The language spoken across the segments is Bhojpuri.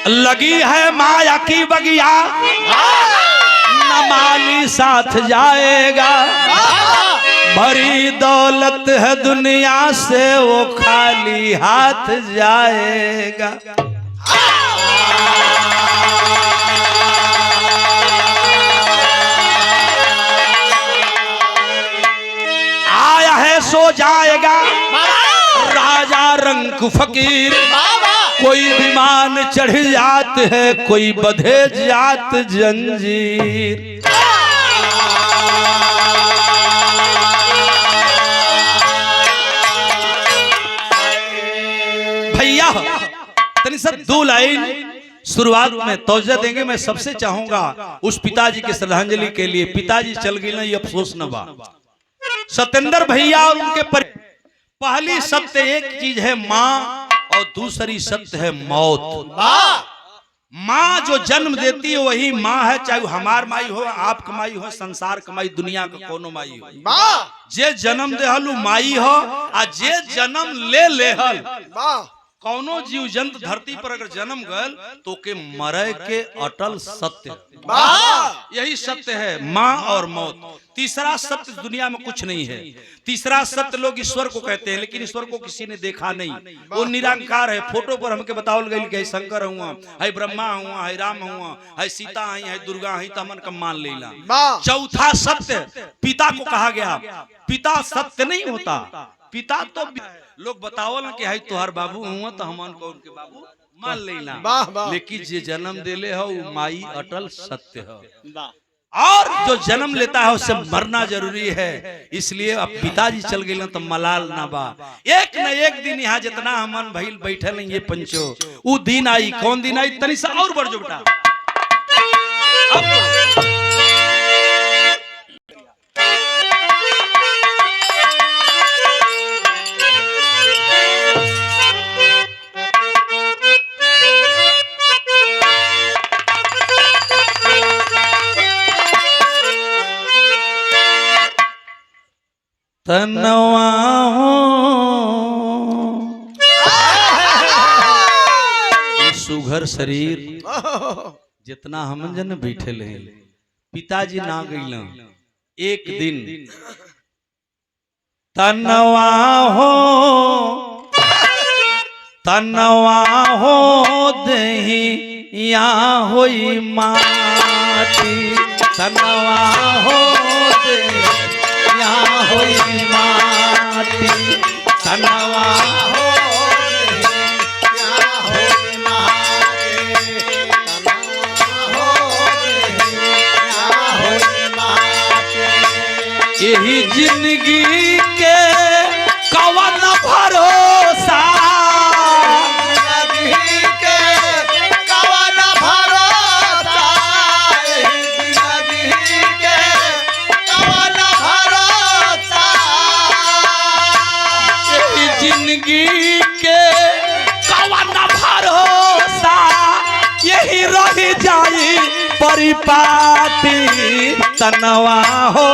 लगी है माया की बगिया न माली साथ जाएगा, भरी दौलत है दुनिया से वो खाली हाथ जाएगा। आया है सो जाएगा राजा रंग फकीर, कोई विमान चढ़ जात है, कोई बधे जात जंजीर। भैया तनी सब दो लाइन शुरुआत में तौजह देंगे। मैं सबसे चाहूंगा उस पिताजी की श्रद्धांजलि के लिए, पिताजी चल गए ना ये अफसोस न बा। सत्येंद्र भैया और उनके पहली सत्य एक चीज है माँ, और दूसरी सत्य है मौत। माँ जो जन्म देती है वही माँ है, चाहे हमार माई हो, आप कमाई हो, संसार कमाई, दुनिया का कोनो माई हो। जे जन्म देहलू माई हो, आ जे जन्म ले लेहल कौनो जीव जंतु धरती पर अगर जन्म गल तो के मरे के अटल सत्य, यही सत्य है माँ और मौत। तीसरा सत्य दुनिया में कुछ नहीं है। तीसरा सत्य लोग ईश्वर को कहते हैं, लेकिन ईश्वर को किसी ने देखा नहीं, वो निरंकार है। फोटो पर हमके बतावल गई कि शंकर हुआ है, ब्रह्मा हुआ है, राम हुआ है, सीता आई है, दुर्गा है, तो हमन का मान लेला। चौथा सत्य पिता को कहा गया। पिता सत्य नहीं होता, पिता तो लोग बतावल कि है तुहार बाबू हुआ तो हमन को उनके बाबू मान लेना, लेकिन जे जन्म देले हो वो माई अटल सत्य है। और जो जन्म लेता है उससे मरना जरूरी है। इसलिए अब पिताजी चल गए तो मलाल ना बा। एक न एक दिन यहाँ जितना हमन भइल बैठे नहीं ये पंचो, वो दिन आई। कौन दिन आई? तनी सा और बढ़ जो बेटा। तनवा हो सुघर शरीर जितना हम जन बैठे ले, पिताजी ना गइल एक दिन। तनवा हो दही या होई माटी, तनवा हो दही होई माटी, तनवा हो होई माटी, तनवा होई माटी। यही जिंदगी के कवन भरोसा, जिंदगी के कवन भरोसा, जिंदगी के कवन जिंदगी के कवन भरोसा, यही रह जाई परिपाटी। तनवा हो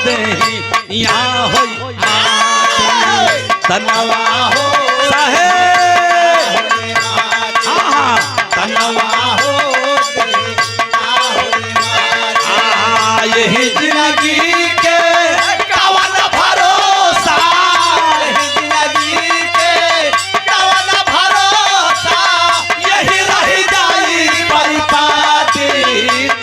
दही या होई माटी, तनवा हो सहे, तनवा हो यही जिंदगी के कवन भरोसा,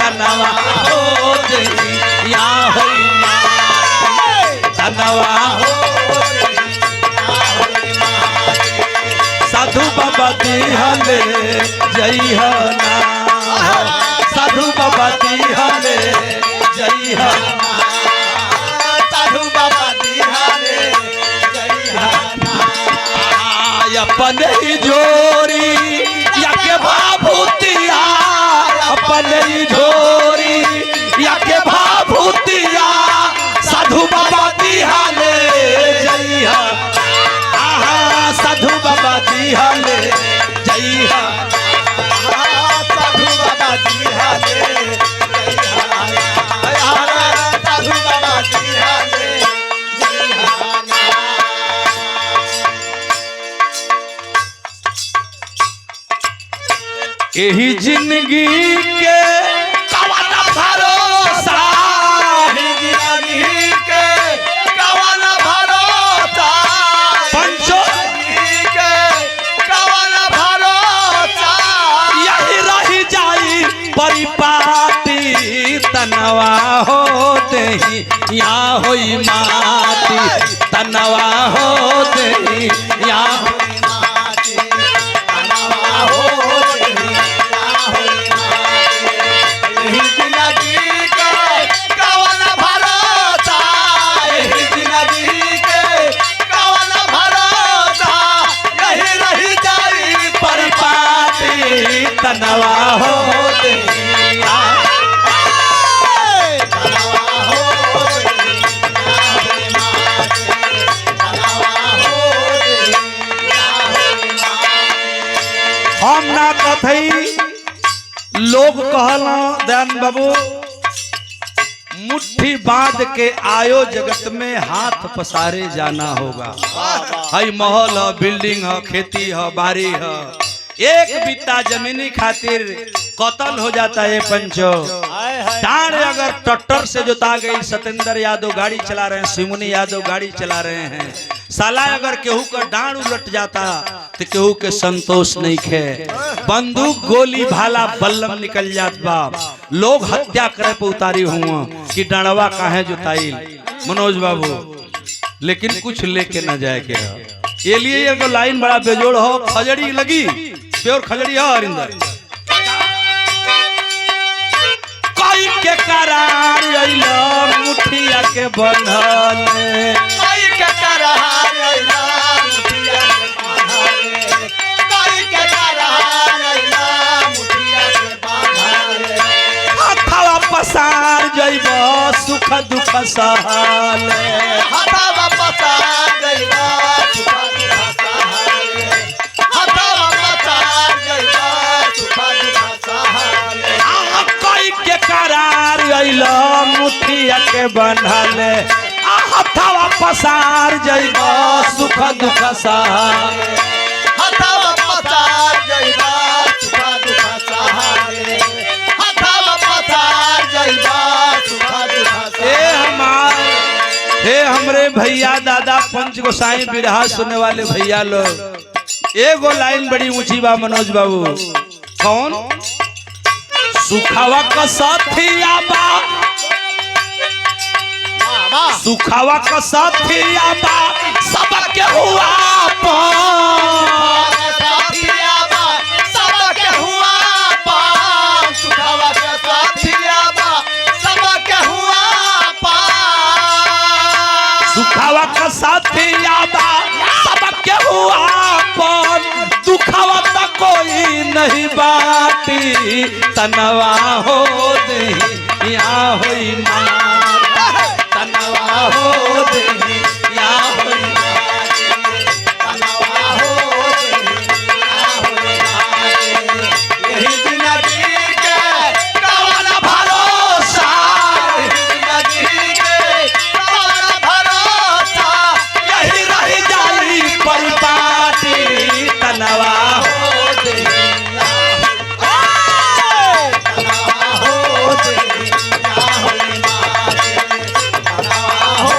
तनवा हो दही या होई माटी, तनवा हो साधु बाबा दिहले जय हो ना, साधु बाबा दिहले जय हो ना, साधु बाबा दिहले जय हो ना। अपन ही जोरी या के भाभूतिया, अपन ही झोरी या के भाभूतिया, साधु बाबा दिहाले जइहा, आहा साधु बाबा दिहाले जइहा, साधु बाबा दिहाले जइहा, साधु बाबा दिहाले जइहा। यही जिंदगी के कवन भरोसा, जिंदगी के कवन भरोसा, पंचो के कवन भरोसा, यही रही जाई परिपाटी तनवा हो दही या होई माटी, तनवा हो दही या तनवा हो दहिया, हम ना कथई लोग कहला दयान बाबू मुट्ठी बांध के आयो जगत में हाथ पसारे जाना होगा। हई महल है, बिल्डिंग है, खेती है, बारी है, एक बित्ता जमीनी खातिर कत्ल हो जाता है पंचो। डांड अगर ट्रैक्टर से जोता गई, सत्येंद्र यादव गाड़ी चला रहे हैं, सिमुनी यादव गाड़ी चला रहे हैं, साला अगर केहू का डांड उलट जाता तो केहू के संतोष नहीं खे, बंदूक गोली भाला बल्लम निकल जात बा, लोग हत्या करे पे उतारी हुआ कि डांडवा काहे जोताई मनोज बाबू, लेकिन कुछ लेके न जाए के ये लिए एगो लाइन बड़ा बेजोड़ हो, खजड़ी लगी प्योर खजड़ी हो अरिंदर कोई के करार अइला मुठिया के बंधल, कोई के करार अइला मुठिया के बंधल, कोई के करार अइला मुठिया के बंधल, हथवा पसार जइबो सुख दुख सहल, हथवा पसार जइबो सुख दुख सहल, हथवा पसार जइबो सुख दुख सहल, कोई के करार अइला मुठिया के बंधल, हथवा पसार जइबो सुख दुख सहल, हथवा पसार जइबो सुख दुख सहल, हथवा पसार जइबो सुख दुख सहल। हे हमरे भैया दादा पंच गोसाई बिरहा सुनने वाले भैया लोग, एगो लाइन बड़ी ऊंची बा मनोज बाबू, कौन सुखावा का साथिया बा, सुखावा का साथिया बा सबके हुआ पान, साथिया बा सबके हुआ पान, सुखावा के साथिया बा सबके हुआ पान, सुखावा का साथिया बा सबके हुआ पान, दुखावा तो कोई नहीं बाटी तनवा हो दही या होई मार, तनवा हो दही या होई तनवा हो दहिया होई मार, यही जिंदगी के कवन भरोसा, जिंदगी के कवन भरोसा, यही रह जाई परिपाटी तनवा हो दही, तनवा हो दहिया होई मार, तनवा हो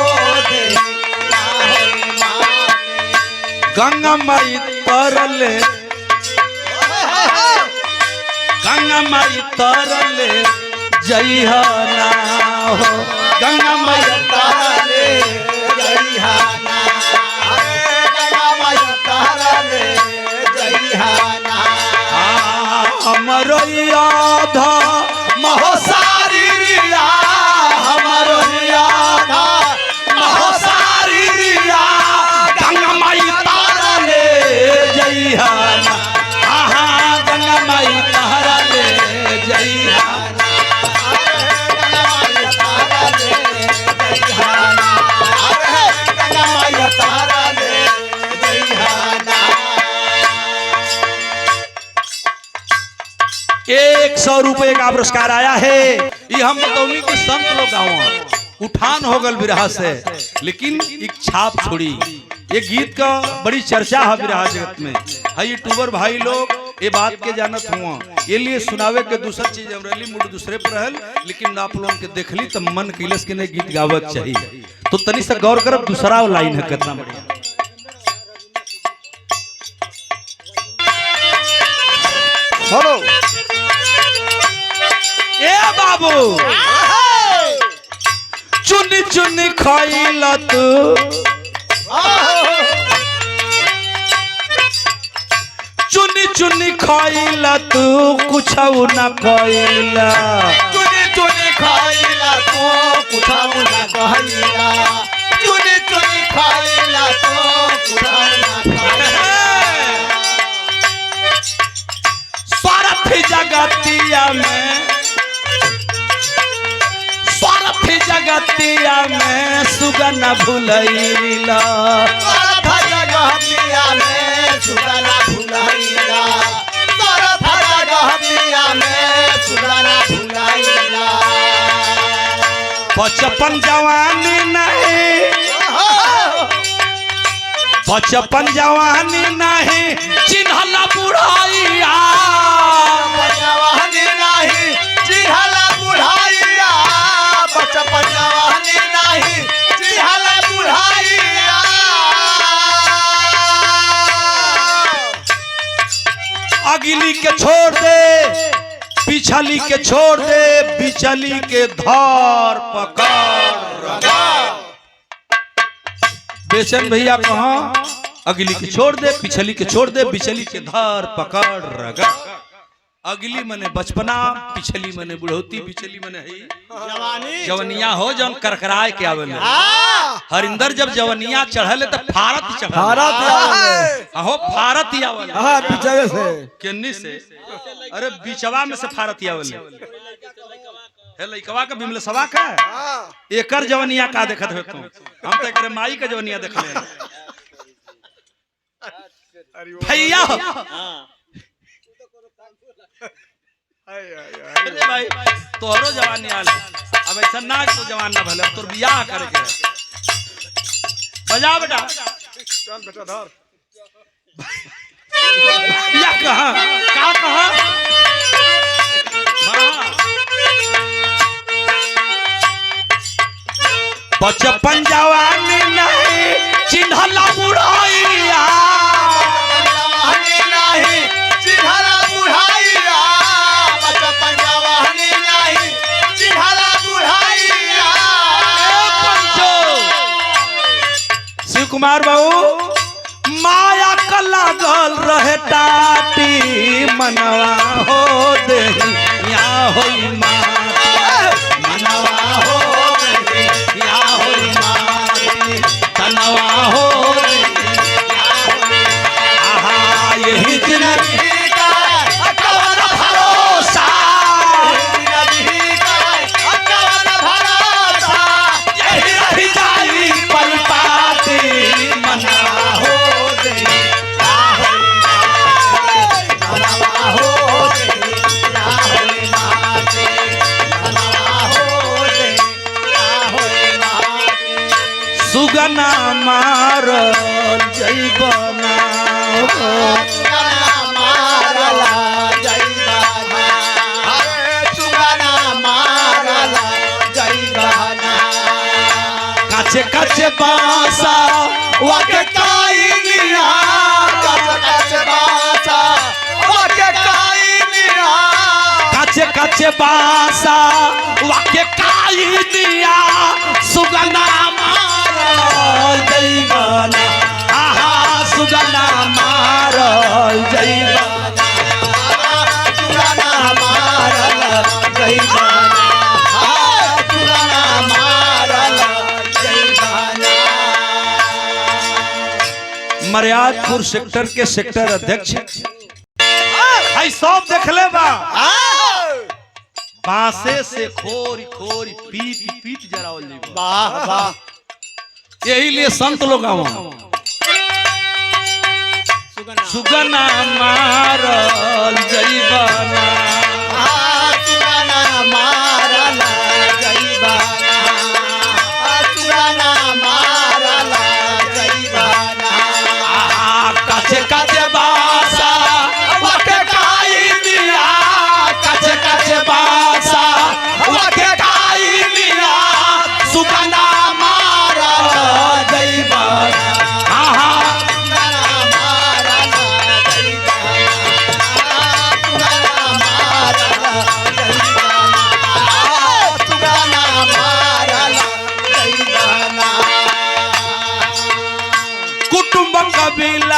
दहिया होई मार। गंगा माई तरले, गंगा माई तरले जइह ना हो, गंगा माई तारे जइहाना, अरे गंगा माई तारे जइहाना, हमरो याद महोसारी रिया, हमरो याद महोसारी रिया, गंगा माई तरले जइह ना, गंगा माई तरले जइह ना, गंगा माई तारे जइहाना, अरे गंगा माई तारे जइहाना। 100 रुपए का पुरस्कार आया है। ये हम बतौनी कि संत लोग गाँव उठान हो गल बिरहा से, लेकिन एक छाप छोड़ी। ये गीत का बड़ी चर्चा है बिरहा जगत में। है यूट्यूबर भाई लोग ये बात के जानत हुआ ये लिए सुनावे के दूसर चीज अमरली मूड दूसरे पर रहल, लेकिन आप लोगों के देखली तो मन किलस के ने गीत गावक चाहिए। तो तनी से गौर करब दूसरा लाइन है कितना बढ़िया। हेलो ए बाबू चुनी चुनी खाइला तू, चुनी चुनी खाइला तू कुछ न खाइला, चुनी चुनी खाइला तो कुछाऊ ना कहैला, चुनी चुनी खाइला तो कुछाऊ ना कहैला। स्वार्थ जगतिया में, स्वार्थ जगतिया में सुगन भुलैला, स्वार्थ जगतिया में सुगना भुलैला, स्वार्थ जगतिया में सुगना भुलैला। बचपन जवानी नहीं, बचपन जवानी नहीं चिन्हला बुढ़ाइया, जवानी नहीं चिन्हला बुढ़ाइया, बचपन जवानी नहीं चिन्हला बुढ़ाइया। अगली के छोड़ दे पिछली के छोड़ दे, बिचली के धार पकड़। बेचैन भैया कहाँ अगली के छोड़ दे पिछली के छोड़ दे, बिचली के धार पकड़ रगड़। अगली मने बचपना, पिछली मने बुढ़ौती, बिचली मने है जवानी जवनिया हो जौन करकराए के आवे। हरिंदर जब जवनिया चढ़ले तो फारत चढ़ल, अहो फारत ही आवल पीछे से केन्नी से, अरे बिचवा में से फारत ही आवल है। लइकवा का बिमलसवा का एकर जवनिया का देखत हो तुम, हम तो एकरे माई का जवनिया देखले भैया। अरे भाई तोहरो जवानी आल, अब ऐसा ना तो जवान ना भले तोर बियाह करे के बजा बेटा। चल बेटा धर या कहा का कहा बचपन जवानी नहीं चिन्हला बुढ़ाइया, जवानी नहीं चिन्हला बुढ़ाइया, बचपन जवानी नहीं चिन्हला बुढ़ाइया। शिव कुमार बाबू माया का लागल रहे टाटी मनवा हो दे या होई माटी, मनवा हो दे या होई माटी, तनवा हो दे या होई। आहा यही जिंदगी का कवन भरोसा, जिंदगी का कवन भरोसा, यही रही जाई परिपाटी मनवा हो दे या होई मनवा हो दे या होई माटी, मनवा हो दे या होई माटी। सुगना मारल जैबना सुगना मारला जैबाना, अरे सुगना मारला जैबाना। काचे काचे बासा वाके काइनिया, काचे काचे बासा वाके काइनिया, काचे काचे बासा वाके काई दिया, सुगना मारल जैबना। आहा सुगना मारल जैबना, सुगना मारला जैबाना, सुगना मारला जैबाना। मर्यादपुर सेक्टर के सेक्टर अध्यक्ष भाई सब देखले बा, बांसे से खोरी खोरी पीट पीट जरावल जाई। वाह वाह, यही लिए संत लोग आवा सुगना मारल जैबना, सुगना मारला जैबाना, सुगना मारला जैबाना। काचे काचे बासा वाके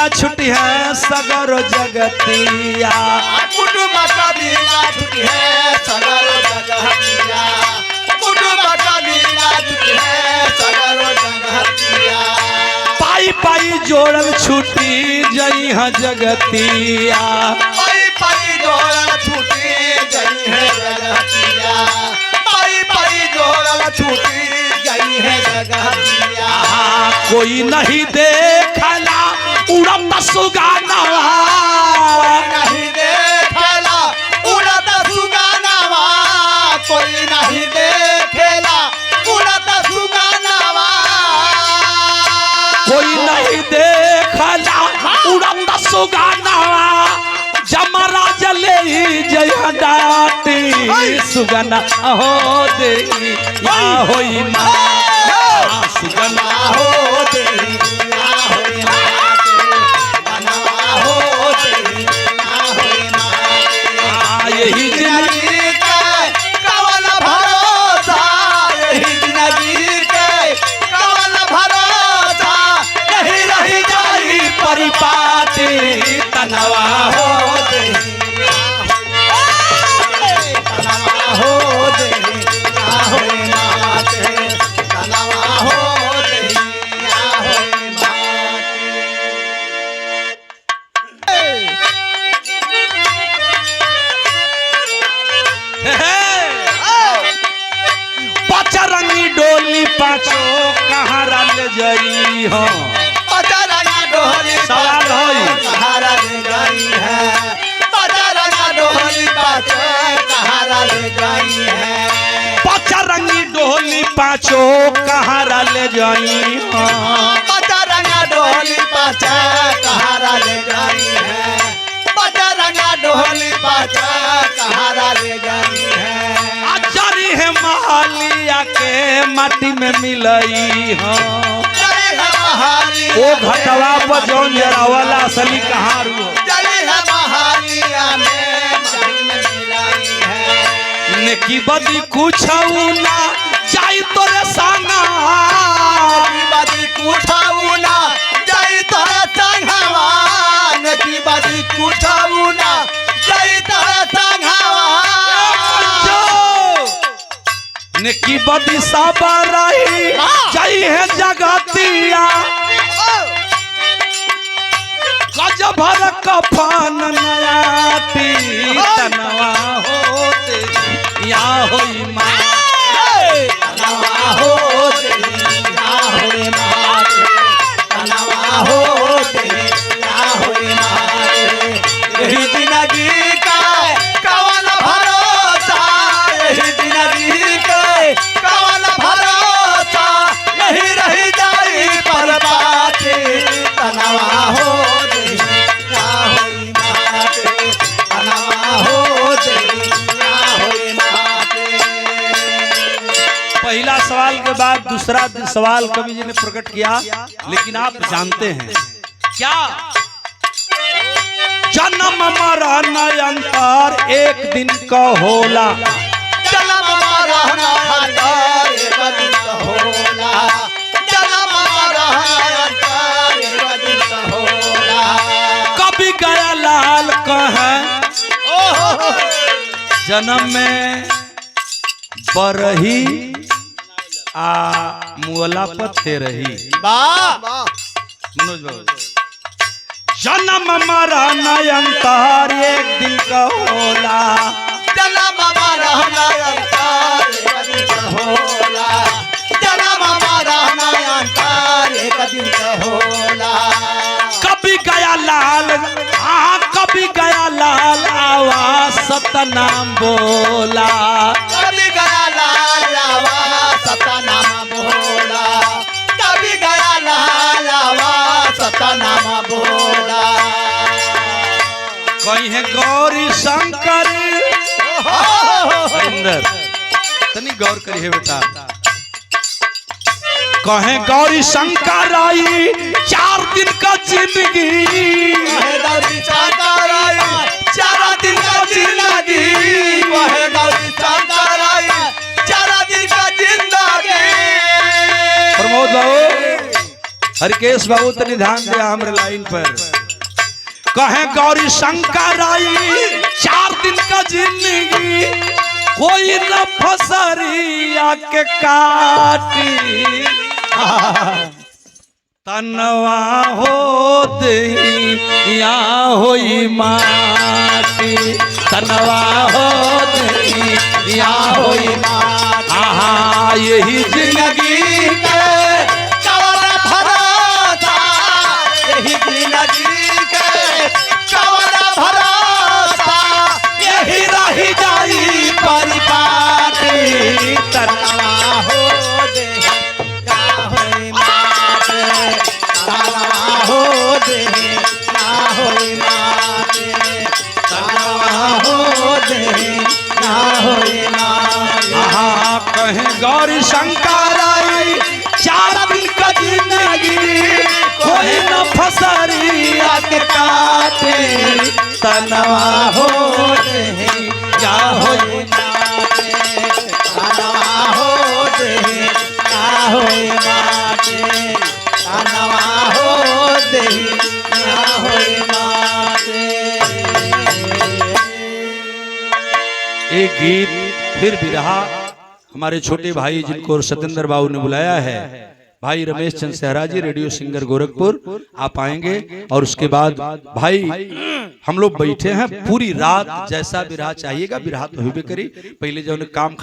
बिना छुट्टी है सगर जगतिया। कुटुंब कबीला छुट्टी है सगर जगतिया। कुटुंब कबीला छुट्टी है सगर जगतिया। पाई पाई जोड़ल छुट्टी जई है जगतिया। पाई पाई जोड़ल छुट्टी जई है जगतिया। पाई पाई जोड़ल छुट्टी जई है जगतिया। कोई नहीं देखला उड़त सुगानवा। नहीं देखला उड़त सुगानवा। कोई नहीं देखला उड़त सुगानवा। कोई नहीं देखला उड़त सुगानवा। जमराज ले जय डाटी सुगना हो दे या होई माँ सुगना हो दे ना होई माँ। बनवा हो दे ना होई माँ। यही जिंदगी के कवन भरोसा। यही जिंदगी के कवन भरोसा। यही रही जाई परिपाटी तनवा हो दे तनवा हो दे ना होई माँ। तनवा हो दे ना होई माँ। पचरंगी डोली पाछो कहाँ रल जई हो। पचरंगी डोली सवाल होई। कहाँ रल गई है। पचरंगी डोली पाछो कहाँ रल गई है। पचरंगी डोली पाछो कहाँ रल जई हो। पचरंगी डोली पाछो कहाँ रल गई है। पचरंगी डोली पाछो कहाँ रल गई है। आचारी है महालिया के माटी में मिलई हो। ओ घटवा पर जौन जरावला असली कहाँ रू नेकी बदी कुछ ना जाई तोरे संगा। बदी कुछाऊना जाई तोरे संगवा। नेकी बदी कुछाऊना जाई तोरे संगवा। नेकी बदी सब रही जाई है जगतिया। गज भर कफन नयाती तनवा होते या होई माँ। तनवा हो दे ना होई माँ। तनवा हो दे ना होई माँ। यही जिंदगी का कवन भरोसा। यही जिंदगी के कवन भरोसा। यही रही जाई परबाती। तनवा हो दे ना होई माँ। तनवा हो दे ना होई माँ। पहला सवाल के बाद दूसरा सवाल कवि जी ने प्रकट किया, लेकिन आप जानते हैं क्या जन्म मरण अंतर एक दिन का होला। जन्म मरण अंतर एक दिन का होला। जन्म मरण अंतर एक दिन का होला। कभी गया लाल कहे जन्म में बरही आ मुअला पत्ते रही। मनोज बाबू जन्म मरण अंतर एक दिन का होला। जन्म मरण अंतर एक दिन का होला। जन्म मरण अंतर एक दिन का होला। कभी गया लाल हाँ कभी गया लाल आवाज सतनाम बोला। कभी गया लाल आवाज सतनाम बोला। कभी गया लाल आवाज सतनाम बोला। कहीं है गौरी शंकर अंदर तनी गौर करिए बेटा। कहे गौरी शंकर आई 4 दिन का जिंदगी। कहे गौरी शंकर आई 4 दिन का जिंदगी। कहे गौरी शंकर आई 4 दिन का जिंदगी। प्रमोद बाबू हरिकेश बाबू तनी ध्यान दिया हमरे लाइन पर। कहे गौरी शंकर आई 4 दिन का जिंदगी कोई न फसरिया के काटी तनवा हो दही या होई माटी तनवा हो दही या होई माटी। आहा यही जिंदगी के कवन भरोसा यही जिंदगी के कवन भरोसा यही रही जाई परिपाटी तनवा हो दे का होई माटे तनवा हो दे का होई माटे तनवा हो दे का होई माटे। आहा कहे गौरी शंकर आई 4 दिन का जिंदगी कोई न फसरिया के काटे तनवा हो दे क्या होई माटे तनवा हो दे क्या होई माटे तनवा हो दे क्या होई माटे। एक गीत फिर भी रहा हमारे छोटे भाई जिनको सत्येंद्र बाबू ने बुलाया है, भाई रमेश चंद सहरा जी, रेडियो सिंगर गोरखपुर। आप आएंगे और उसके बाद भाई हम लोग बैठे हैं पूरी रात, जैसा बिरहा चाहिएगा बिरहा तो हुई करी। पहले जो काम